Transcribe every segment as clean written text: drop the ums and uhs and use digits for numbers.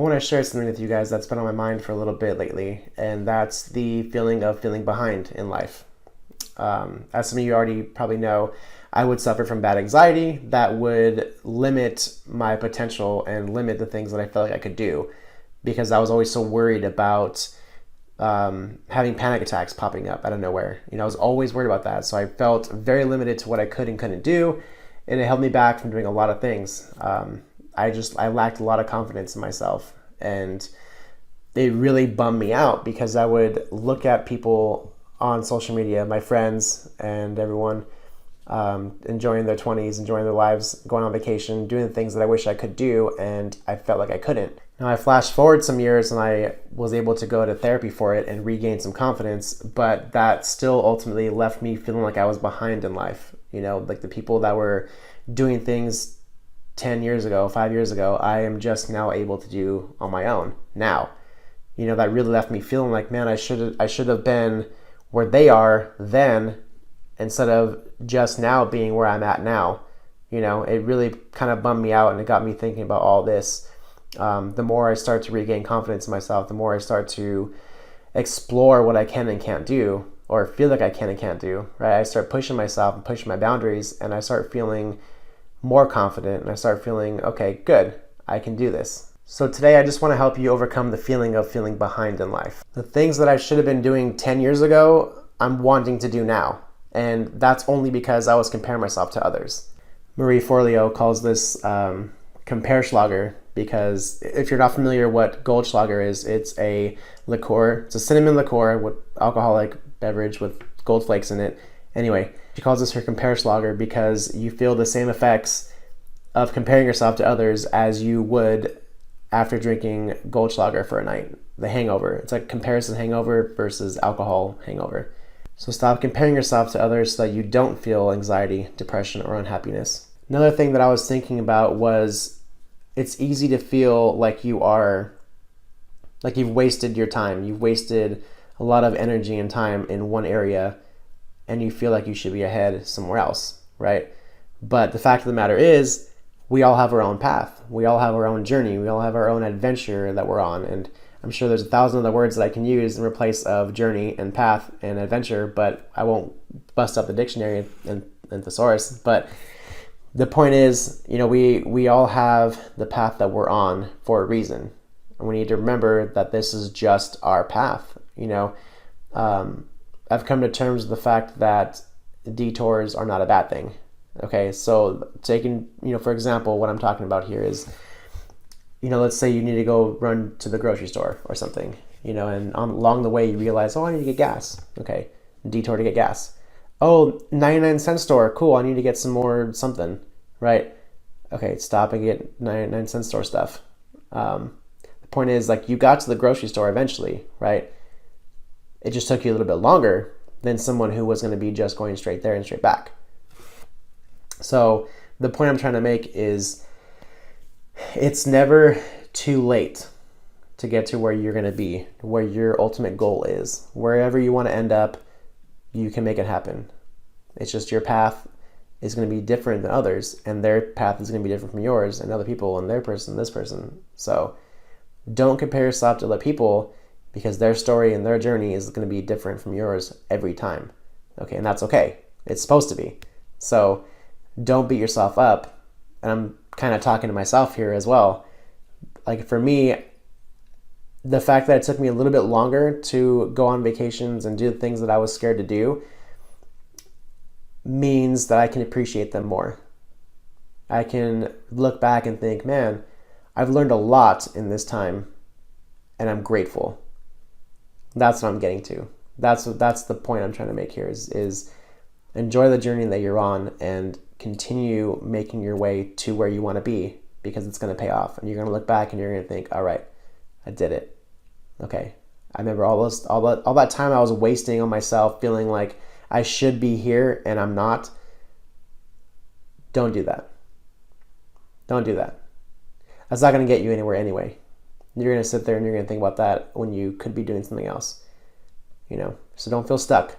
want to share something with you guys that's been on my mind for a little bit lately, and that's the feeling of feeling behind in life. As some of you already probably know, I would suffer from bad anxiety that would limit my potential and limit the things that I felt like I could do, because I was always so worried about having panic attacks popping up out of nowhere. I was always worried about that. So I felt very limited to what I could and couldn't do, and it held me back from doing a lot of things. I lacked a lot of confidence in myself, and it really bummed me out because I would look at people on social media, my friends and everyone, enjoying their 20s, enjoying their lives, going on vacation, doing the things that I wish I could do, and I felt like I couldn't. Now I flashed forward some years and I was able to go to therapy for it and regain some confidence, but that still ultimately left me feeling like I was behind in life. Like the people that were doing things 10 years ago, 5 years ago, I am just now able to do on my own now. That really left me feeling like, man, I should have been where they are then, instead of just now being where I'm at now. It really kind of bummed me out, and it got me thinking about all this. The more I start to regain confidence in myself, the more I start to explore what I can and can't do, or feel like I can and can't do, right? I start pushing myself and pushing my boundaries, and I start feeling more confident, and I start feeling, okay, good, I can do this. So today I just want to help you overcome the feeling of feeling behind in life. The things that I should have been doing 10 years ago, I'm wanting to do now. And that's only because I was comparing myself to others. Marie Forleo calls this Compareschlager, because if you're not familiar what Goldschlager is, it's a liqueur. It's a cinnamon liqueur with alcoholic beverage with gold flakes in it. Anyway, she calls this her Compareschlager because you feel the same effects of comparing yourself to others as you would after drinking Goldschlager for a night. The hangover. It's like comparison hangover versus alcohol hangover. So stop comparing yourself to others so that you don't feel anxiety, depression, or unhappiness. Another thing that I was thinking about was it's easy to feel like you've wasted your time. You've wasted a lot of energy and time in one area, and you feel like you should be ahead somewhere else, right? But the fact of the matter is, we all have our own path. We all have our own journey. We all have our own adventure that we're on. And I'm sure there's 1,000 other words that I can use in replace of journey and path and adventure, but I won't bust up the dictionary and thesaurus. But the point is, we all have the path that we're on for a reason. And we need to remember that this is just our path. I've come to terms with the fact that detours are not a bad thing. Okay, so taking, for example, what I'm talking about here is, let's say you need to go run to the grocery store or something, and along the way you realize, I need to get gas. Okay, detour to get gas. 99-cent store, cool, I need to get some more something, right? Okay, stop and get 99-cent store stuff. The point is, you got to the grocery store eventually, right? It just took you a little bit longer than someone who was going to be just going straight there and straight back. So the point I'm trying to make is it's never too late to get to where you're going to be, where your ultimate goal is. Wherever you want to end up, you can make it happen. It's just your path is going to be different than others, and their path is going to be different from yours, and other people, and their person, this person. So don't compare yourself to other people, because their story and their journey is going to be different from yours every time. Okay, and that's okay. It's supposed to be. So don't beat yourself up. And I'm kind of talking to myself here as well. For me, the fact that it took me a little bit longer to go on vacations and do the things that I was scared to do means that I can appreciate them more. I can look back and think, man, I've learned a lot in this time, and I'm grateful. That's what I'm getting to. That's the point I'm trying to make here is enjoy the journey that you're on and continue making your way to where you want to be, because it's going to pay off, and you're going to look back and you're going to think, all right, I did it. Okay, I remember all that time I was wasting on myself, feeling like I should be here and I'm not. Don't do that. Don't do that. That's not going to get you anywhere anyway. You're going to sit there and you're going to think about that when you could be doing something else. So don't feel stuck.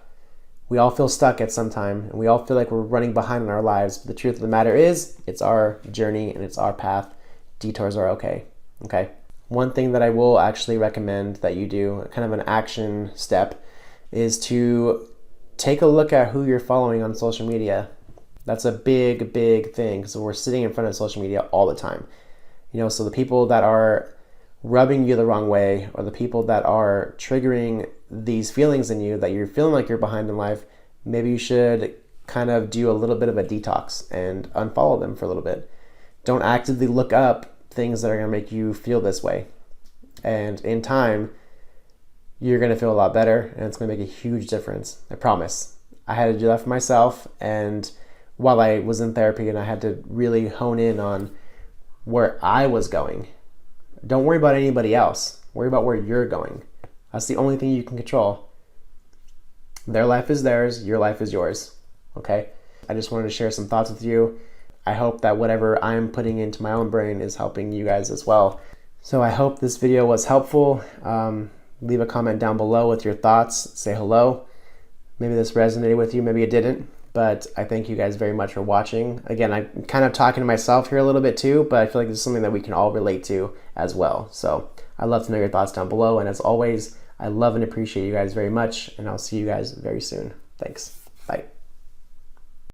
We all feel stuck at some time, and we all feel like we're running behind in our lives. But the truth of the matter is, it's our journey and it's our path. Detours are okay. Okay? one thing that I will actually recommend that you do, kind of an action step, is to take a look at who you're following on social media. That's a big, big thing because we're sitting in front of social media all the time. So the people that are rubbing you the wrong way, or the people that are triggering these feelings in you that you're feeling like you're behind in life, maybe you should kind of do a little bit of a detox and unfollow them for a little bit. Don't actively look up things that are going to make you feel this way. And in time, you're going to feel a lot better, and it's going to make a huge difference. I promise. I had to do that for myself, and while I was in therapy, and I had to really hone in on where I was going. Don't worry about anybody else. Worry about where you're going. That's the only thing you can control. Their life is theirs. Your life is yours. Okay? I just wanted to share some thoughts with you. I hope that whatever I'm putting into my own brain is helping you guys as well. So I hope this video was helpful. Leave a comment down below with your thoughts. Say hello. Maybe this resonated with you. Maybe it didn't. But I thank you guys very much for watching. Again, I'm kind of talking to myself here a little bit too, but I feel like this is something that we can all relate to as well. So I'd love to know your thoughts down below. And as always, I love and appreciate you guys very much. And I'll see you guys very soon. Thanks.